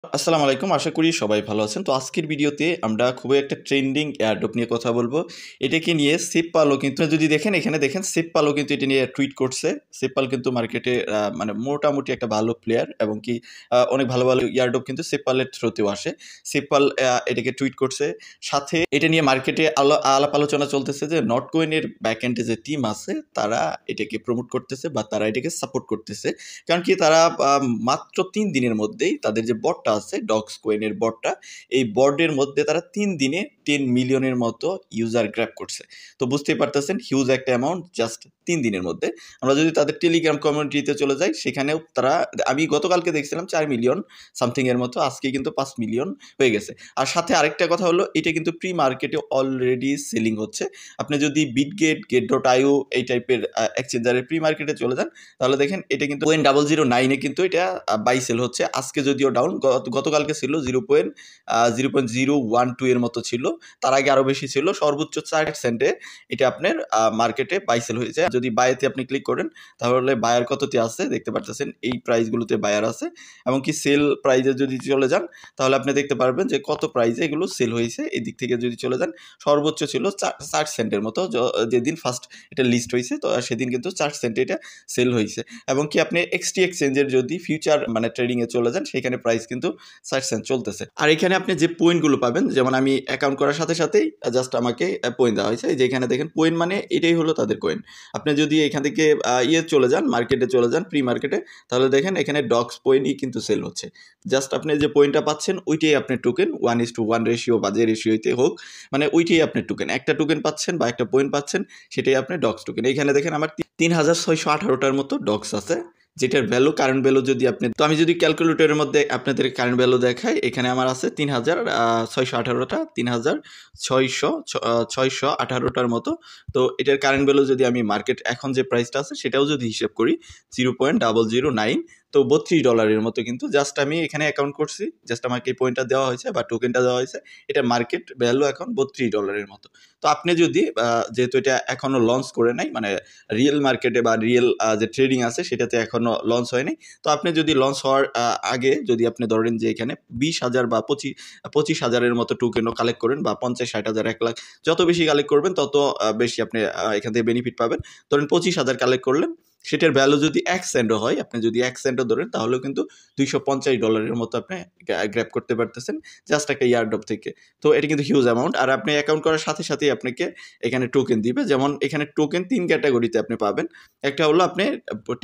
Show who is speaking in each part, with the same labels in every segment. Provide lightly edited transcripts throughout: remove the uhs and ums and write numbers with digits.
Speaker 1: আসসালামু আলাইকুম। আশা করি সবাই ভালো আছেন। তো আজকের ভিডিওতে আমরা খুবই একটা ট্রেন্ডিং এয়ারড্রপ নিয়ে কথা বলবো। এটাকে নিয়ে সেপপালও কিন্তু যদি দেখেন এখানে দেখেন সেপপালও কিন্তু এটা নিয়ে টুইট করছে। সেপপাল কিন্তু মার্কেটে মানে মোটামুটি একটা ভালো প্লেয়ার এবং কি অনেক ভালো, ভালো এয়ারড্রপ কিন্তু সেপপালের থ্রুতেও আসে। সেপপাল এটাকে টুইট করছে। সাথে এটা নিয়ে মার্কেটে আলাপ আলোচনা চলতেছে যে নটকয়েনের ব্যাকএন্ডে যে টিম আছে তারা এটাকে প্রমোট করতেছে বা তারা এটাকে সাপোর্ট করতেছে। কারণ কি তারা মাত্র ৩ দিনের মধ্যেই তাদের যে বটটা আছে ডগস কয়েনের বটটা, এই বটের মধ্যে তারা ৩ দিনে 10 মিলিয়নের মতো ইউজার গ্র্যাব করছে। তো বুঝতেই পারতেছেন হিউজ একটা অ্যামাউন্ট জাস্ট ৩ দিনের মধ্যে। আমরা যদি তাদের টেলিগ্রাম কমিউনিটিতে চলে যাই সেখানেও তারা আমি গতকালকে দেখছিলাম ৪ মিলিয়ন সামথিং এর মতো, আজকে কিন্তু ৫ মিলিয়ন হয়ে গেছে। আর সাথে আরেকটা কথা হলো এটা কিন্তু প্রি মার্কেটে অলরেডি সেলিং হচ্ছে। আপনি যদি বিটগেট, গেট.io এই টাইপের এক্সচেঞ্জারের প্রি মার্কেটে চলে যান তাহলে দেখেন এটা কিন্তু 0.009 এ কিন্তু এটা বাই সেল হচ্ছে। আজকে যদিও ডাউন, গতকালকে ছিল 0.012 এর মতো ছিল, তার আগে আরো বেশি ছিল। সর্বোচ্চ 4 সেন্টে এটা আপনার মার্কেটে বাই সেল হয়েছে। যদি বাইতে আপনি ক্লিক করেন তাহলে বায়ার কততে আছে দেখতে পারতেছেন, এই প্রাইসগুলোতে বায়ার আছে। এমনকি সেল প্রাইজে যদি চলে যান তাহলে আপনি দেখতে পারবেন যে কত প্রাইজে এগুলো সেল হয়েছে। এই দিক থেকে যদি চলে যান সর্বোচ্চ ছিল 4 সেন্টের মতো, যেদিন ফার্স্ট এটা লিস্ট হয়েছে তো সেদিন কিন্তু 4 সেন্টে এটা সেল হয়েছে। এবং কি আপনি এক্সটি এক্সচেঞ্জের যদি ফিউচার মানে ট্রেডিংয়ে চলে যান সেখানে প্রাইস কিন্তু 60 সেন্ট চলতেছে। আর এখানে আপনি যে পয়েন্টগুলো পাবেন, যেমন আমি অ্যাকাউন্ট করার সাথে সাথেই জাস্ট আমাকে পয়েন্ট দেওয়া হয়েছে। যে এখানে দেখেন পয়েন্ট মানে এটাই হলো তাদের কয়েন। আপনি যদি এখান থেকে চলে যান, মার্কেটে চলে যান, প্রি মার্কেটে, তাহলে দেখেন এখানে ডগস পয়েন্টই কিন্তু সেল হচ্ছে। জাস্ট আপনি যে পয়েন্টটা পাচ্ছেন ওইটাই আপনার টোকেন, 1:1 রেশিও বা যে রেশিওতে হোক, মানে ওইটাই আপনার টোকেন। একটা টোকেন পাচ্ছেন বা একটা পয়েন্ট পাচ্ছেন, সেটাই আপনার ডগস টোকেন। এইখানে দেখেন আমার ৩,৬১৮টার মতো ডগস আছে, যেটার ভ্যালু, কারেন্ট ভ্যালু যদি আপনি, তো আমি যদি ক্যালকুলেটরের মধ্যে আপনাদের কারেন্ট ভ্যালু দেখাই, এখানে আমার আছে ৩,৬১৮টা, ৩,৬১৮টার মতো। তো এটার কারেন্ট ভ্যালু যদি আমি মার্কেট এখন যে প্রাইসটা আছে সেটাও যদি হিসেব করি 0.009, তো $32 মতো কিন্তু জাস্ট আমি এখানে অ্যাকাউন্ট করছি, জাস্ট আমাকে এই পয়েন্টটা দেওয়া হয়েছে বা টোকেনটা দেওয়া হয়েছে। এটা মার্কেট ভ্যালু এখন $32 মতো। তো আপনি যদি যেহেতু এটা এখনো লঞ্চ করে নাই, মানে রিয়েল মার্কেটে বা রিয়েল যে ট্রেডিং আছে সেটাতে এখনো লঞ্চ হয়নি, তো আপনি যদি লঞ্চ হওয়ার আগে যদি আপনি ধরেন যে এখানে 20,000 বা 25,000-এর মতো টোকেনও কালেক্ট করেন, বা 50, 60,000, 1 লাখ, যত বেশি কালেক্ট করবেন তত বেশি আপনি এখান থেকে বেনিফিট পাবেন। ধরেন 25,000 কালেক্ট করলেন, সেটার ভ্যালু যদি 1 সেন্টও হয়, আপনি যদি 1 সেন্টও ধরেন তাহলেও কিন্তু $250 মতো আপনি গ্র্যাব করতে পারতেছেন জাস্ট একটা ইয়ারড্রপ থেকে। তো এটা কিন্তু হিউজ অ্যামাউন্ট। আর আপনি অ্যাকাউন্ট করার সাথে সাথেই আপনাকে এখানে টোকেন দিবে। যেমন এখানে টোকেন 3 ক্যাটাগরিতে আপনি পাবেন। একটা হলো আপনি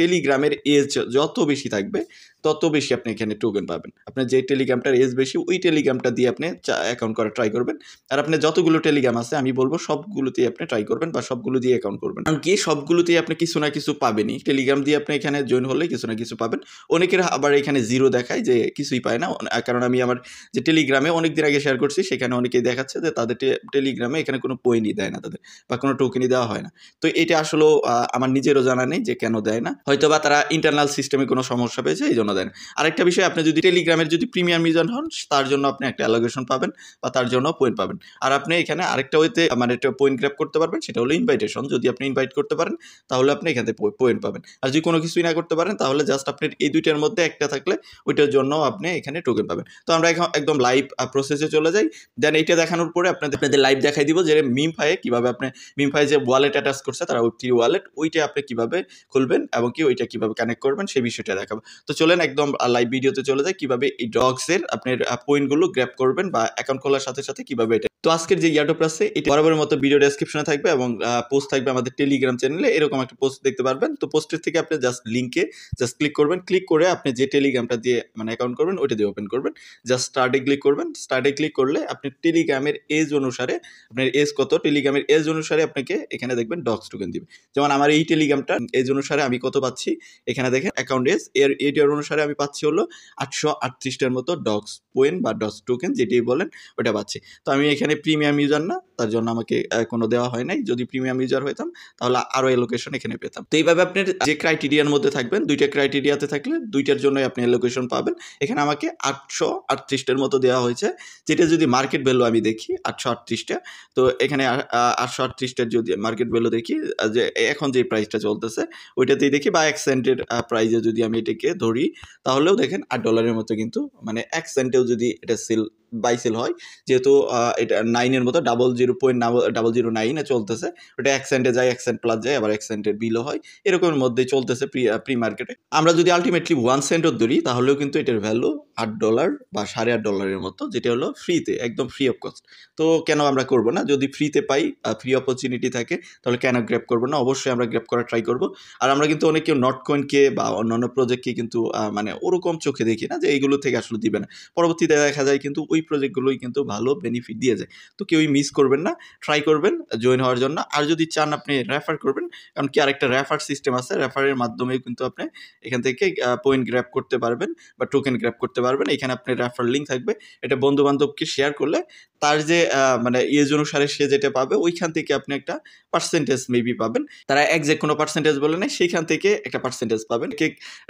Speaker 1: টেলিগ্রামের এজ যত বেশি থাকবে তত বেশি আপনি এখানে টোকেন পাবেন। আপনার যে টেলিগ্রামটার এজ বেশি ওই টেলিগ্রামটা দিয়ে আপনি অ্যাকাউন্ট করা ট্রাই করবেন। আর আপনার যতগুলো টেলিগ্রাম আছে আমি বলবো সবগুলোতেই আপনি ট্রাই করবেন বা সবগুলো দিয়ে অ্যাকাউন্ট করবেন। কারণ কি সবগুলোতেই আপনি কিছু না কিছু পাবেনই। টেলিগ্রাম দিয়ে আপনি এখানে জয়েন হলে কিছু না কিছু পাবেন। অনেকের আবার এখানে জিরো দেখায় যে কিছুই পায় না। কারণ আমি আমার যে টেলিগ্রামে অনেকদিন আগে শেয়ার করছি সেখানে অনেকেই দেখাচ্ছে যে তাদের টেলিগ্রামে এখানে কোনো পয়েন্টই দেয় না তাদের, বা কোনো টোকেনই দেওয়া হয় না। তো এটা আসলেও আমার নিজেরও জানা নেই যে কেন দেয় না। হয়তোবা তারা ইন্টারনাল সিস্টেমে কোনো সমস্যা পেয়েছে এই জন্য দেয় না। আরেকটা বিষয়, আপনি যদি টেলিগ্রামের যদি প্রিমিয়াম ইউজার হন তার জন্য আপনি একটা অ্যালোকেশন পাবেন বা তার জন্য পয়েন্ট পাবেন। আর আপনি এখানে আরেকটা ওয়েতে মানে একটা পয়েন্ট গ্র্যাব করতে পারবেন, সেটা হলো ইনভাইটেশন। যদি আপনি ইনভাইট করতে পারেন তাহলে আপনি এখান থেকে পয়েন্ট পাবেন। আর যদি কোনো কিছুই না করতে পারেন তাহলে জাস্ট আপনার এই দুইটার মধ্যে একটা থাকলে ওইটার জন্য আপনি এখানে টোকেন পাবেন। তো আমরা এখন একদম লাইভ প্রসেসে চলে যাই। দেন এইটা দেখানোর পরে আপনাদের লাইভ দেখাই দিব যে মিমফায়ে কীভাবে আপনি মিমফায়ে যে ওয়ালেট অ্যাটাচ করছে তারা Web3 ওয়ালেট, ওইটা আপনি কীভাবে খুলবেন এবং কি ওইটা কীভাবে কানেক্ট করবেন সেই বিষয়টা দেখাবো। তো চলেন একদম লাইভ ভিডিওতে চলে যায় কীভাবে এই ডগসের আপনার পয়েন্টগুলো গ্র্যাব করবেন বা অ্যাকাউন্ট খোলার সাথে সাথে কীভাবে এটা। তো আজকের যে ইয়ারড্রপ আছে এটা বরাবরের মতো ভিডিও ডেসক্রিপশনে থাকবে এবং পোস্ট থাকবে আমাদের টেলিগ্রাম চ্যানেলে, এরকম একটা পোস্ট দেখতে পারবেন। তো পোস্টের থেকে আপনি জাস্ট লিঙ্কে জাস্ট ক্লিক করবেন, ক্লিক করে আপনি যে টেলিগ্রামটা দিয়ে মানে অ্যাকাউন্ট করবেন ওইটা দিয়ে ওপেন করবেন। জাস্ট স্টার্টে ক্লিক করবেন। স্টার্টে ক্লিক করলে আপনি টেলিগ্রামের এজ অনুসারে, আপনার এজ কত, টেলিগ্রামের এজ অনুসারে আপনাকে এখানে দেখবেন ডগস টোকেন দিবে। যেমন আমার এই টেলিগ্রামটা এজ অনুসারে আমি কত পাচ্ছি, এখানে দেখেন অ্যাকাউন্ট এজ এটার অনুসারে আমি পাচ্ছি হলো 838টার মতো ডগস পয়েন্ট বা ডগস টোকেন যেটাই বলেন ওটা পাচ্ছি। তো আমি এখানে এখানে প্রিমিয়াম ইউজার না, তার জন্য আমাকে কোনো দেওয়া হয় নাই। যদি প্রিমিয়াম ইউজার হইতাম তাহলে আরও অ্যালোকেশন এখানে পেতাম। তো এইভাবে আপনার যে ক্রাইটেরিয়ার মধ্যে থাকবেন, 2টা ক্রাইটেরিয়াতে থাকলে 2টার জন্যই আপনি অ্যালোকেশন পাবেন। এখানে আমাকে 838টার মতো দেওয়া হয়েছে, যেটা যদি মার্কেট ভ্যালু আমি দেখি 838টা, তো এখানে 838টার যদি মার্কেট ভ্যালু দেখি, যে এখন যে প্রাইসটা চলতেছে ওইটাতেই দেখি, বা 1 সেন্টের প্রাইজে যদি আমি এটাকে ধরি, তাহলেও দেখেন $8 মতো কিন্তু, মানে 1 সেন্টেও যদি এটা বাই সেল হয়, যেহেতু এটা 9-এর মতো 0.009 চলতেছে, ওটা 1 সেন্টে যায়, 1 সেন্ট প্লাস যায়, আবার 1 সেন্টের বিলও হয়, এরকমের মধ্যেই চলতেছে প্রি মার্কেটে। আমরা যদি আলটিমেটলি 1 সেন্টও ধরি, তাহলেও কিন্তু এটার ভ্যালু $8 বা $8.5 মতো, যেটা হলো ফ্রিতে, একদম ফ্রি অফ কস্ট। তো কেন আমরা করবো না? যদি ফ্রিতে পাই, ফ্রি অপরচুনিটি থাকে, তাহলে কেন গ্র্যাব করবো না? অবশ্যই আমরা গ্র্যাব করার ট্রাই করবো। আর আমরা কিন্তু অনেকে নটকয়েনকে বা অন্যান্য প্রজেক্টকে কিন্তু মানে ওরকম চোখে দেখি না যে এইগুলো থেকে আসলে দিবে না। পরবর্তীতে দেখা যায় কিন্তু ওই প্রজেক্টগুলোই কিন্তু ভালো বেনিফিট দিয়ে যায়। তো কেউই মিস করবেন না, ট্রাই করবেন জয়েন হওয়ার জন্য। আর যদি চান আপনি রেফার করবেন, কারণ কি আরেকটা রেফার সিস্টেম আছে, রেফারের মাধ্যমেও কিন্তু আপনি এখান থেকে পয়েন্ট গ্র্যাব করতে পারবেন বা টোকেন গ্র্যাব করতে পারবেন। এখানে আপনার রেফার লিঙ্ক থাকবে, এটা বন্ধু বান্ধবকে শেয়ার করলে তার যে মানে এজ অনুসারে সে যেটা পাবে, ওইখান থেকে আপনি একটা পার্সেন্টেজ মেবি পাবেন। তারা একজ্যাক্ট কোনো পার্সেন্টেজ বলে নেই, সেইখান থেকে একটা পার্সেন্টেজ পাবেন।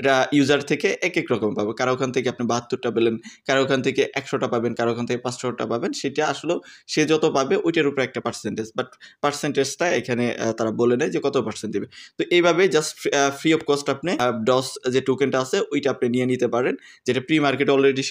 Speaker 1: এটা ইউজার থেকে এক রকম পাবে, কারো ওখান থেকে আপনি 72টা পেলেন, কারো ওখান থেকে 100টা পাবেন, কারো ওখান থেকে 500টা পাবেন। সেটা আসলে সে যত পাবে ওইটার উপরে একটা পার্সেন্টেজ, বাট পার্সেন্টেজটা এখানে তারা বলে নেয় যে কত পার্সেন্ট দেবে। তো এইভাবে জাস্ট ফ্রি অফ কস্ট আপনি ডস যে টোকেনটা আছে ওইটা আপনি নিয়ে নিতে পারেন, যেটা প্রি মার্কেটে অলরেডি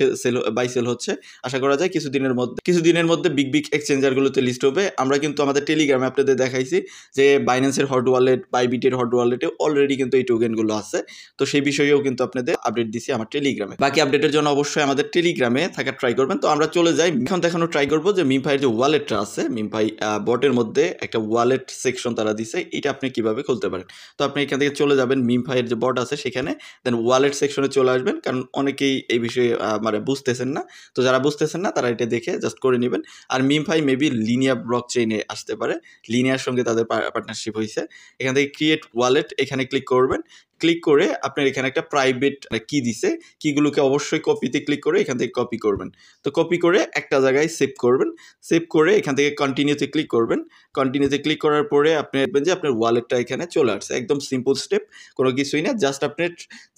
Speaker 1: বাই সেল হচ্ছে। আশা করা যায় কিছুদিনের মধ্যে বিগ এক্সচেঞ্জারগুলোতে লিস্ট হবে। আমরা কিন্তু আমাদের টেলিগ্রামে আপনাদের দেখাইছি যে বাইন্যান্সের হট ওয়ালেট, বাইবিটের হট ওয়ালেটে অলরেডি কিন্তু এই টোকেনগুলো আছে। তো সেই বিষয়েও কিন্তু আপনাদের আপডেট দিছি আমার টেলিগ্রামে। বাকি আপডেটের জন্য অবশ্যই আমাদের টেলিগ্রামে থাকার ট্রাই করবেন। তো আমরা চলে যাই, এখন দেখানো ট্রাই করবো যে মিমফাইয়ের যে ওয়ালেটটা আছে, মিমফাই বটের মধ্যে একটা ওয়ালেট সেকশন তারা দিছে, এটা আপনি কিভাবে খুলতে পারেন। তো আপনি এখান থেকে চলে যাবেন মিমফাইয়ের যে বট আছে সেখানে, দেন ওয়ালেট সেকশনে চলে আসবেন, কারণ অনেকেই এই বিষয়ে মানে বুঝতেছেন না। তো যারা বুঝতেছেন না তারা এটা দেখে জাস্ট করে নেবেন। আর মিমফাই মেবি লিনিয়ার ব্লক চেইনে আসতে পারে, লিনিয়ার সঙ্গে তাদের পার্টনারশিপ হয়েছে। এখান থেকে ক্রিয়েট ওয়ালেট এখানে ক্লিক করবেন। ক্লিক করে আপনার এখানে একটা প্রাইভেট কি দিছে, কিগুলোকে অবশ্যই কপিতে ক্লিক করে এখান থেকে কপি করবেন। তো কপি করে একটা জায়গায় সেভ করবেন। সেভ করে এখান থেকে কন্টিনিউতে ক্লিক করবেন। কন্টিনিউতে ক্লিক করার পরে আপনি দেখবেন যে আপনার ওয়ালেটটা এখানে চলে আসছে। একদম সিম্পল স্টেপ, কোনো কিছুই না, জাস্ট আপনার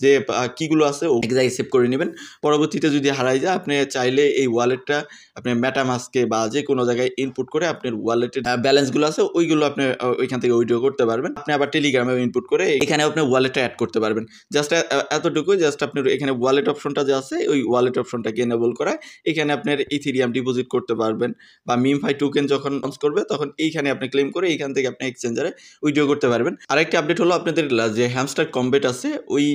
Speaker 1: যে কিগুলো আছে এক জায়গায় সেভ করে নেবেন। পরবর্তীতে যদি হারাই যায়, আপনি চাইলে এই ওয়ালেটটা আপনি মেটামাস্কে বা যে কোনো জায়গায় ইনপুট করে আপনার ওয়ালেটের ব্যালেন্সগুলো আছে ওইগুলো আপনি ওইখান থেকে উইথড্র করতে পারবেন। আপনি আবার টেলিগ্রামেও ইনপুট করে এখানে আপনি ওয়ালেটটা অ্যাড করতে পারবেন। জাস্ট এতটুকু, জাস্ট আপনার এখানে ওয়ালেট অপশনটা যে আছে ওই ওয়ালেট অপশনটাকে এনেবল করায় এখানে আপনার ইথেরিয়াম ডিপোজিট করতে পারবেন, বা মিমফাই টোকেন যখন লঞ্চ করবে তখন এইখানে আপনি ক্লেম করে এইখান থেকে আপনি এক্সচেঞ্জারে উইথড্র করতে পারবেন। আরেকটি আপডেট হলো আপনাদের যে হ্যামস্টার কমবেট আছে, ওই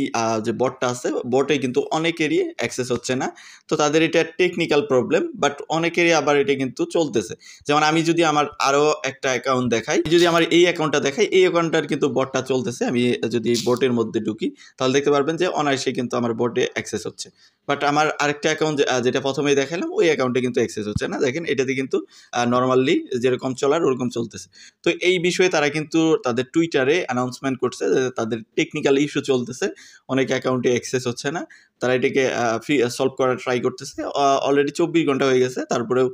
Speaker 1: যে বটটা আছে, বটে কিন্তু অনেকেরই অ্যাক্সেস হচ্ছে না। তো তাদের এটা টেকনিক্যাল প্রবলেম, বাট অনেকেরই আবার এটা কিন্তু চলতেছে। যেমন আমি যদি আমার আরও একটা অ্যাকাউন্ট দেখাই, যদি আমার এই অ্যাকাউন্টটা দেখাই, এই অ্যাকাউন্টটার কিন্তু বটটা চলতেছে। আমি যদি বটের মধ্যে ঢুকি তাহলে দেখতে পারবেন যে অনায়াসে কিন্তু আমার বটে অ্যাক্সেস হচ্ছে। বাট আমার আরেকটা অ্যাকাউন্ট যেটা প্রথমেই দেখালাম ওই অ্যাকাউন্টে কিন্তু অ্যাক্সেস হচ্ছে না। দেখেন এটাতে কিন্তু নর্মালি যেরকম চলার ওরকম চলতেছে। তো এই বিষয়ে তারা কিন্তু তাদের টুইটারে অ্যানাউন্সমেন্ট করছে যে তাদের টেকনিক্যাল ইস্যু চলতেছে, অনেক অ্যাকাউন্টে অ্যাক্সেস হচ্ছে না। তারা এটাকে সলভ করার ট্রাই করতেছে। অলরেডি 24 ঘন্টা হয়ে গেছে, তারপরেও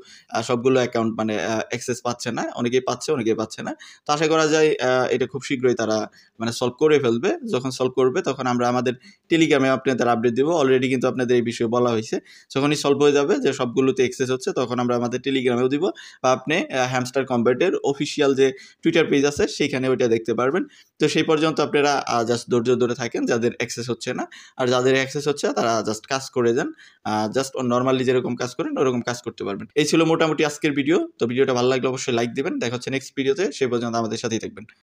Speaker 1: সবগুলো অ্যাকাউন্ট মানে অ্যাক্সেস পাচ্ছে না। অনেকেই পাচ্ছে, অনেকেই পাচ্ছে না। তো আশা করা যায় এটা খুব শীঘ্রই তারা মানে সলভ করে ফেলবে। যখন সলভ করবে তখন আমরা আমাদের টেলিগ্রামে আপনাদের আপডেট দেবো। অলরেডি কিন্তু আপনাদের এই বিষয়ে বলা হয়েছে। যখনই সলভ হয়ে যাবে যে সবগুলোতে অ্যাক্সেস হচ্ছে, তখন আমরা আমাদের টেলিগ্রামেও দিব, বা আপনি হ্যামস্টার কমবেটের অফিসিয়াল যে টুইটার পেজ আছে সেইখানে ওইটা দেখতে পারবেন। তো সেই পর্যন্ত আপনারা জাস্ট ধৈর্য ধরে থাকেন, যাদের অ্যাক্সেস হচ্ছে না। আর যাদের অ্যাক্সেস হচ্ছে তারা জাস্ট কাজ করে যান, জাস্ট নর্মালি যেরকম কাজ করেন ওরকম কাজ করতে পারবেন। এই ছিল মোটামুটি আজকের ভিডিও। তো ভিডিওটা ভালো লাগলে অবশ্যই লাইক দিবেন। দেখা হচ্ছে নেক্সট ভিডিওতে, সেই পর্যন্ত আমাদের সাথেই থাকবেন।